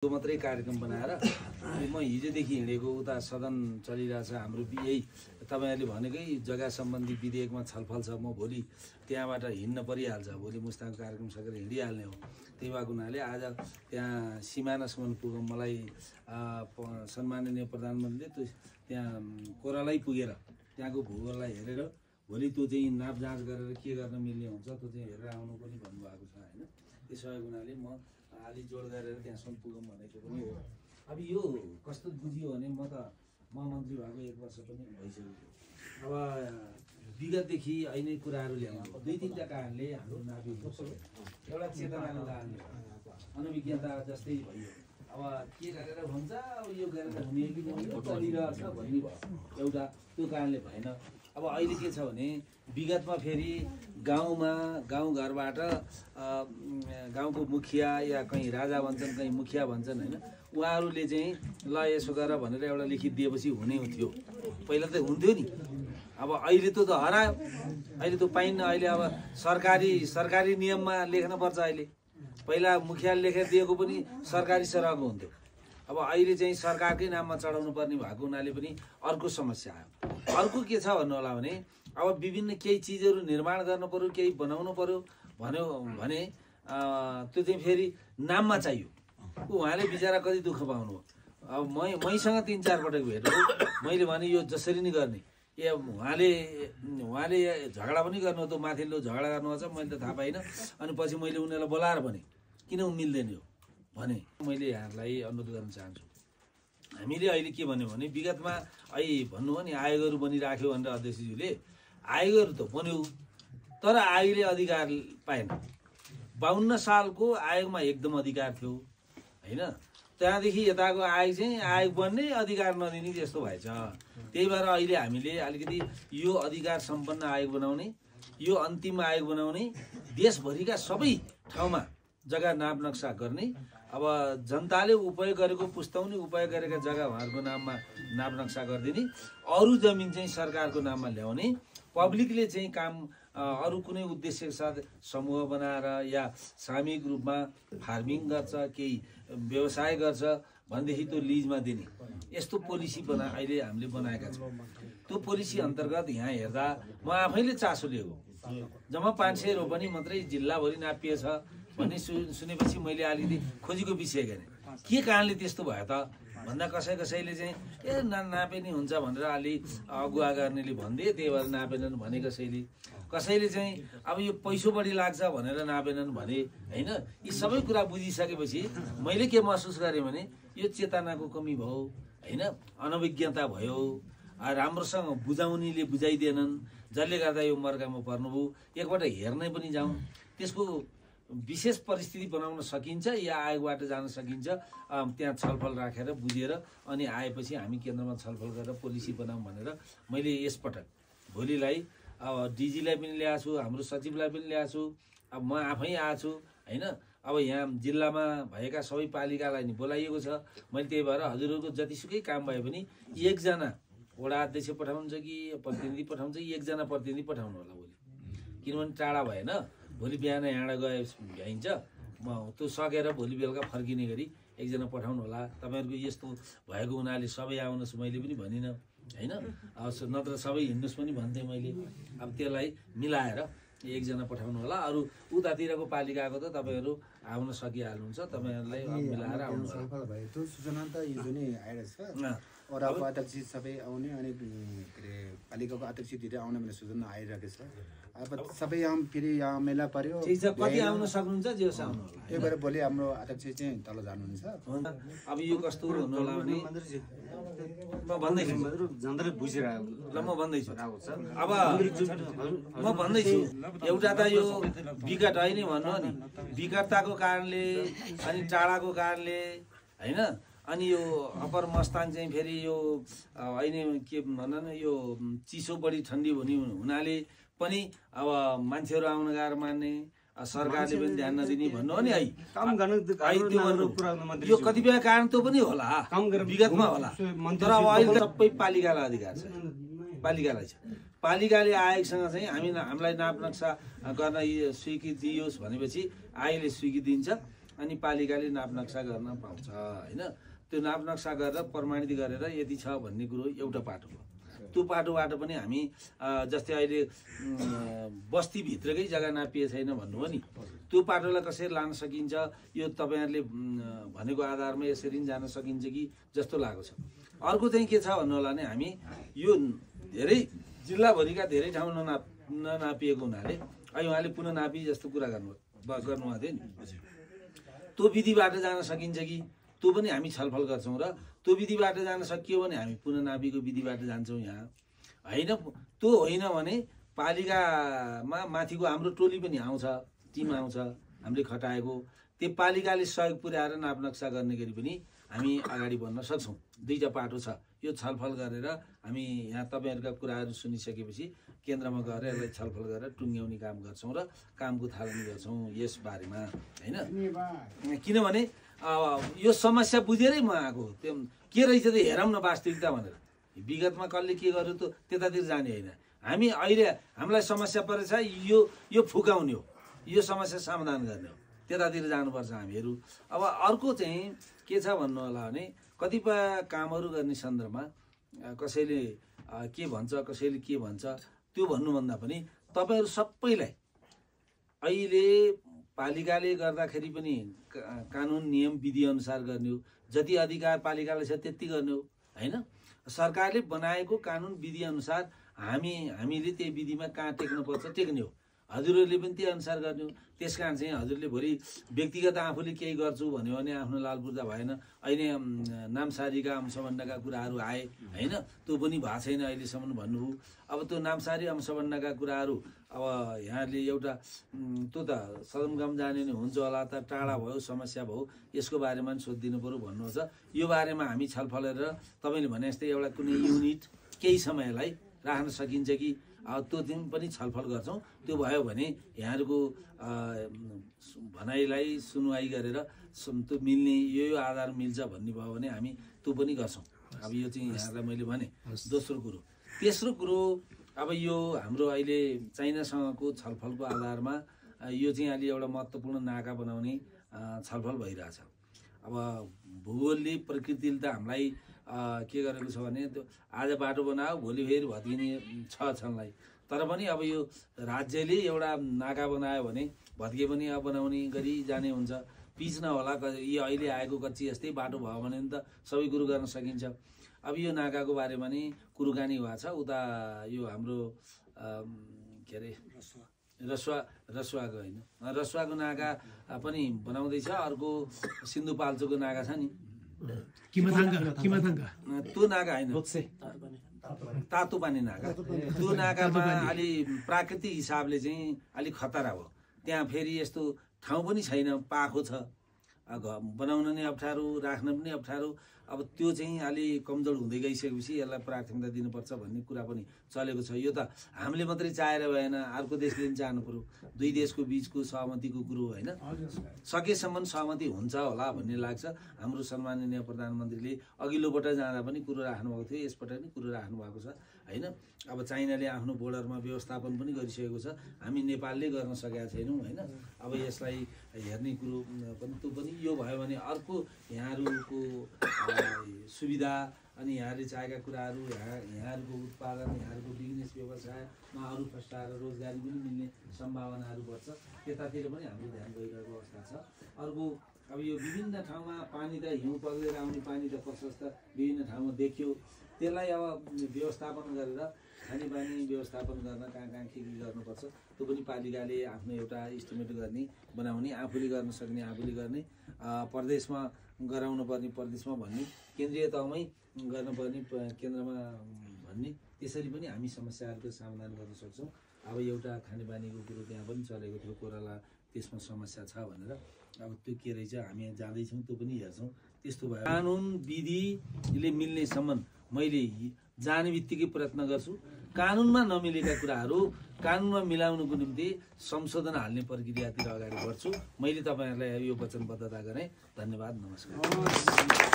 मात्रै कार्यक्रम बनाएर म हिजोदेखि हिँडेको उता सदन चलिरहेछ हाम्रो यही तपाईहरुले भनेकै जग्गा सम्बन्धी विधेयकमा छलफल छ। म भोलि त्यहाँबाट हिँड्न परिहाल्छ। भोलि मुस्ताङको कार्यक्रम सकेर हिँडिहाल्ने हो। त्यही भएको हुनाले आज त्यहाँ सिमानासम्म पुगौँ। मलाई सम्माननीय प्रधानमन्त्रीले त्यहाँ कोरालाई पुगेर त्यहाँको भूगोललाई हेरेर भोलि त्यो चाहिँ नाप जाँच गरेर के गर्न मिल्ने हुन्छ त्यो चाहिँ हेरेर आउनु पनि भन्नुभएको छ हैन। त्यसैको हुनाले म अलि जोड गरेर त्यहाँसम्म पुगौँ भनेको पनि हो। अब यो कस्तो बुझियो भने म त मन्त्री भएको 1 वर्ष पनि भइसक्यो। अब विगतदेखि अहिले कुराहरू ल्याउनु 2-3टा कारणले हाम्रो नापी हुन्छ। एउटा चेतनाको कारणले अनभिज्ञता जस्तै भयो। अब के गरेर हुन्छ अब यो गरेर हुने कि चलिरहेछ भन्ने भयो। एउटा त्यो कारणले भएन। अब अहिले के छ भने विगतमा फेरि गाउँघरबाट गाउँको मुखिया या कहीँ राजा भन्छन् कहीँ मुखिया भन्छन् हैन, उहाँहरूले चाहिँ ल यसो गर भनेर एउटा लिखित दिएपछि हुने थियो। पहिला त हुन्थ्यो नि। अब अहिले त हरायो। अहिले त पाइन्न। अहिले अब सरकारी नियममा लेख्न पर्छ। अहिले पहिला मुखियाले लेखेर दिएको पनि सरकारी सरहको हुन्थ्यो। अब अहिले चाहिँ सरकारकै नाममा चढाउनु पर्ने भएको हुनाले पनि अर्को समस्या आयो। अर्को के छ भन्नु होला भने अब विभिन्न केही चिजहरू निर्माण गर्नु पर्यो, केही बनाउनु पर्यो भन्यो भने त्यो चाहिँ फेरि नाममा चाहियो। उहाँले बिचरा कति दुःख पाउनु हो। अब मैसँग 3-4 पटक भेट हो। मैले भने यो जसरी नै गर्ने उहाँले झगडा पनि गर्नु त माथिल्लो झगडा गर्नुहुन्छ मैले त थाहा पाइनँ। अनि पछि मैले उनीहरूलाई बोलाएर भने किन मिल्दैन यो भने मैले यहाँलाई अनुरोध गर्न चाहन्छु। हामीले अहिले के भन्यो भने विगतमा भन्नु हो नि आयोगहरू बनिराख्यो भनेर अध्यक्षज्यूले आयोगहरू त बन्यो तर आयोगले अधिकार पाएन। 52 सालको आयोगमा एकदम अधिकार थियो हैन। त्यहाँदेखि यताको आयोग चाहिँ आयोग बन्ने अधिकार नदिने जस्तो भएछ। त्यही भएर अहिले हामीले अलिकति यो अधिकार सम्पन्न आयोग बनाउने, यो अन्तिम आयोग बनाउने, देशभरिका सबै ठाउँमा जग्गा नाप नक्सा गर्ने। अब जनताले उपयोग गरेको पुस्ताउने उपयोग गरेका जग्गा उहाँहरूको नाममा नाप नक्सा गरिदिने, अरू जमिन चाहिँ सरकारको नाममा ल्याउने, पब्लिकले चाहिँ काम अरू कुनै उद्देश्यका साथ समूह बनाएर या सामूहिक रूपमा फार्मिङ गर्छ, केही व्यवसाय गर्छ भनेदेखि त्यो लिजमा दिने यस्तो पोलिसी अहिले हामीले बनाएका छौँ। त्यो पोलिसी अन्तर्गत यहाँ हेर्दा म आफैले चासो लिएको जम्मा 500 रोपनी मात्रै जिल्लाभरि नापिएछ भन्ने सुनेपछि मैले अलिकति खोजीको विषय गरेँ। के कारणले त्यस्तो भयो त भन्दा कसैले चाहिँ नापे नि हुन्छ भनेर अलि अगुवा गर्नेले भन्दे, त्यही भएर नापेनन् भने कसैले चाहिँ अब यो पैसो बढी लाग्छ भनेर नापेनन् भने हैन। यी सबै कुरा बुझिसकेपछि मैले के महसुस गरेँ भने यो चेतनाको कमी भयो हैन, अनभिज्ञता भयो, राम्रोसँग बुझाउनेले बुझाइदिएनन्, जसले गर्दा यो मर्कामा पर्नुभयो। एकपल्ट हेर्नै पनि जाउँ, त्यसको विशेष परिस्थिति बनाउन सकिन्छ या आयोगबाट जान सकिन्छ। त्यहाँ छलफल राखेर बुझेर अनि आएपछि हामी केन्द्रमा छलफल गरेर पोलिसी बनाऊँ भनेर मैले यसपटक भोलिलाई अब डिजीलाई पनि ल्याएको छु, हाम्रो सचिवलाई पनि ल्याएको छु, अब म आफै आएको छु हैन। अब यहाँ जिल्लामा भएका सबै पालिकालाई नि बोलाइएको छ। मैले त्यही भएर हजुरहरूको जतिसुकै काम भए पनि 1 जना वडा अध्यक्ष पठाउँछ कि प्रतिनिधि पठाउँछ कि 1 जना प्रतिनिधि पठाउनु होला भोलि, किनभने टाढा भएन। भोलि बिहान यहाँबाट गए भ्याइन्छ, म त्यो सकेर भोलि बेलुका फर्किने गरी 1 जना पठाउनु होला। तपाईँहरूको यस्तो भएको हुनाले सबै आउनुहोस् मैले पनि भनिनँ हैन, नत्र सबै हिँड्नुहोस् पनि भन्थेँ मैले। अब त्यसलाई मिलाएर 1 जना पठाउनु होला। अरू उतातिरको पालिकाको त तपाईँहरू आउन सकिहाल्नुहुन्छ, तपाईँहरूलाई मिलाएर आउनु होला। त्यो सूचना त हिजो नै आइरहेछ। वडाको अध्यक्ष सबै आउने अनि के अरे पालिकाको अध्यक्ष दिँदै आउने भन्ने सूचना आइरहेको छ। अब सबै यहाँ फेरि यहाँ मेला पर्यो, कति आउन सक्नुहुन्छ जेस आउनु होला। त्यही भएर भोलि हाम्रो अध्यक्ष चाहिँ तल जानुहुन्छ। अब यो कस्तो हुनु होला भने म भन्दैछु जनताले बुझिरहेको ल म भन्दैछु। अब म भन्दैछु एउटा त यो विकट होइन भन्नु नि, विकटताको कारणले अनि टाढाको कारणले हैन। अनि यो अप्पर मस्ताङ चाहिँ फेरि यो अहिले के भन न यो चिसो बढी ठन्डी हुनाले पनि अब मान्छेहरू आउन गाह्रो मान्ने, सरकारले पनि ध्यान नदिने भन्नु हो नि है। यो कतिपय कारण त पनि होला विगतमा होला, तर अब अहिले सबै पालिकालाई अधिकार छ, पालिकालाई छ। पालिकाले आयोगसँग चाहिँ हामीलाई नाप नक्सा गर्न स्वीकृति दियोस् भनेपछि आयोगले स्वीकृति दिन्छ। अनि पालिकाले नाप नक्सा गर्न पाउँछ होइन। त्यो नाप नक्सा गरेर प्रमाणित गरेर यति छ भन्ने कुरो एउटा पाटो हो। त्यो पाटोबाट पनि हामी जस्तै अहिले बस्तीभित्रकै जग्गा नापिए छैन भन्नु हो नि, त्यो पाटोलाई कसरी लान सकिन्छ यो तपाईँहरूले भनेको आधारमा यसरी जान सकिन्छ कि जस्तो लागेको छ। अर्को चाहिँ के छ भन्नु होला भने हामी यो धेरै जिल्लाभरिका धेरै ठाउँ ननापिएको हुनाले अहिले उहाँले पुनः नापी जस्तो कुरा गर्नुभएको थियो नि, त्यो विधिबाट जान सकिन्छ कि त्यो पनि हामी छलफल गर्छौँ र त्यो विधिबाट जान सकियो भने हामी पुनः नापीको विधिबाट जान्छौँ यहाँ होइन। त्यो होइन भने पालिकामा माथिको हाम्रो टोली पनि आउँछ, टिम आउँछ हामीले खटाएको, त्यो पालिकाले सहयोग पुर्याएर नाप नक्सा गर्ने गरी पनि हामी अगाडि बढ्न सक्छौँ। दुईवटा पाटो छ, यो छलफल गरेर हामी यहाँ तपाईँहरूका कुराहरू सुनिसकेपछि केन्द्रमा गएर यसलाई छलफल गरेर टुङ्ग्याउने काम गर्छौँ र कामको थालनी गर्छौँ यस बारेमा होइन। किनभने यो समस्या बुझेरै म आएको, त्यो के रहेछ त हेरौँ न वास्तविकता भनेर। विगतमा कसले के गर्यो त त्यतातिर जाने होइन, हामी अहिले हामीलाई समस्या परेछ यो फुकाउने हो, यो समस्या समाधान गर्ने हो, त्यतातिर जानुपर्छ हामीहरू। अब अर्को चाहिँ के छ भन्नु होला भने कतिपय कामहरू गर्ने सन्दर्भमा कसैले के भन्छ कसैले के भन्छ त्यो भन्नुभन्दा पनि तपाईँहरू सबैलाई अहिले पालिकाले गर्दाखेरि पनि कानुन नियम विधि अनुसार गर्ने हो, जति अधिकार पालिकालाई छ त्यति गर्ने हो होइन। सरकारले बनाएको कानुन विधि अनुसार हामीले त्यही विधिमा कहाँ टेक्नुपर्छ टेक्ने हो, हजुरहरूले पनि त्यही अनुसार गर्ने हो। त्यस कारण चाहिँ हजुरले भोलि व्यक्तिगत आफूले केही गर्छु भन्यो भने आफ्नो लालपुर्जा भएन। अहिले नामसारीका अंशबन्धका कुराहरू आए होइन, त्यो पनि भएको छैन अहिलेसम्म भन्नुभयो। अब त्यो नामसारी अंशबन्धका कुराहरू अब यहाँले एउटा त्यो त सदरमुकाम जाने नि हुन्छ होला त, टाढा भयो समस्या भयो, यसको बारेमा पनि सोधिदिनु पऱ्यो भन्नुहुन्छ। यो बारेमा हामी छलफल गरेर तपाईँले भने जस्तै एउटा कुनै युनिट केही समयलाई राख्न सकिन्छ कि त्यो दिन पनि छलफल गर्छौँ। त्यो भयो भने यहाँहरूको भनाइलाई सुनवाई गरेर त्यो मिल्ने यो आधार मिल्छ भन्ने भयो भने हामी त्यो पनि गर्छौँ। अब यो चाहिँ यहाँलाई मैले भने दोस्रो कुरो। तेस्रो कुरो अब यो हाम्रो अहिले चाइनासँगको छलफलको आधारमा यो चाहिँ अलि एउटा महत्त्वपूर्ण नाका बनाउने छलफल भइरहेछ। अब भूगोलले प्रकृतिले त हामीलाई के गरेको छ भने त्यो आज बाटो बनायो भोलि फेरि भत्किने छलाई, तर पनि अब यो राज्यले एउटा नाका बनायो भने भत्के पनि अब बनाउने गरी जाने हुन्छ। पिच नहोला, यो अहिले आएको कच्ची जस्तै बाटो भयो भने त सबै कुरो गर्न सकिन्छ। अब यो नाकाको बारेमा नि कुराकानी भएको छ उता यो हाम्रो के अरे रसुवाको होइन, रसुवाको नाका पनि बनाउँदैछ। अर्को सिन्धुपाल्चोको नाका छ नि त्यो नाका होइन, तातो पानी नाका, त्यो नाकामा अलि प्राकृतिक हिसाबले चाहिँ अलिक खतरा हो। त्यहाँ फेरि यस्तो ठाउँ पनि छैन, पाखो छ, बनाउन नै अप्ठ्यारो, राख्न पनि अप्ठ्यारो। अब त्यो चाहिँ अलि कमजोर हुँदै गइसकेपछि यसलाई प्राथमिकता दिनुपर्छ भन्ने कुरा पनि चलेको छ। यो त हामीले मात्रै चाहेर भएन, अर्को देशले पनि चाहनु पऱ्यो। दुई देशको बिचको सहमतिको कुरो होइन, सकेसम्म सहमति हुन्छ होला भन्ने लाग्छ। हाम्रो सम्माननीय प्रधानमन्त्रीले अघिल्लोपल्ट जाँदा पनि कुरो राख्नुभएको थियो, यसपल्ट पनि कुरो राख्नुभएको छ होइन। अब चाइनाले आफ्नो बोर्डरमा व्यवस्थापन पनि गरिसकेको छ, हामी नेपालले गर्न सकेका छैनौँ होइन। अब यसलाई हेर्ने कुरो पनि त्यो पनि यो भयो भने अर्को यहाँहरूको सुविधा अनि यहाँले चाहेका कुराहरू, यहाँहरूको उत्पादन, यहाँहरूको बिजनेस व्यवसायमा अरू फस्टाएर रोजगारी पनि मिल्ने सम्भावनाहरू बढ्छ, त्यतातिर पनि हाम्रो ध्यान गइरहेको अवस्था छ। अर्को अब यो विभिन्न ठाउँमा पानी त हिउँ पग्लेर आउने पानी त प्रशस्त विभिन्न ठाउँमा देखियो, त्यसलाई अब व्यवस्थापन गरेर खानेपानी व्यवस्थापन गर्न कहाँ के गर्नुपर्छ त्यो पनि पालिकाले आफ्नो एउटा इस्टिमेट गर्ने बनाउने, आफूले गर्न सक्ने आफूले गर्ने, प्रदेशमा गराउनु पर्ने प्रदेशमा भन्ने, केन्द्रीय तहमै गर्नुपर्ने केन्द्रमा भन्ने, त्यसरी पनि हामी समस्याहरूको समाधान गर्न सक्छौँ। अब एउटा खानेपानीको कुरो त्यहाँ पनि चलेको थियो, कोराला त्यसमा समस्या छ भनेर, अब त्यो के रहेछ हामी जाँदैछौँ, त्यो पनि हेर्छौँ। त्यस्तो भयो कानुन विधिले मिल्नेसम्म मैले जाने बित्तिकै प्रयत्न गर्छु। कानुनमा नमिलेका कुराहरू कानुनमा मिलाउनुको निम्ति संशोधन हाल्ने प्रक्रियातिर अगाडि बढ्छु। मैले तपाईँहरूलाई यो वचनबद्धता गरेँ। धन्यवाद, नमस्कार।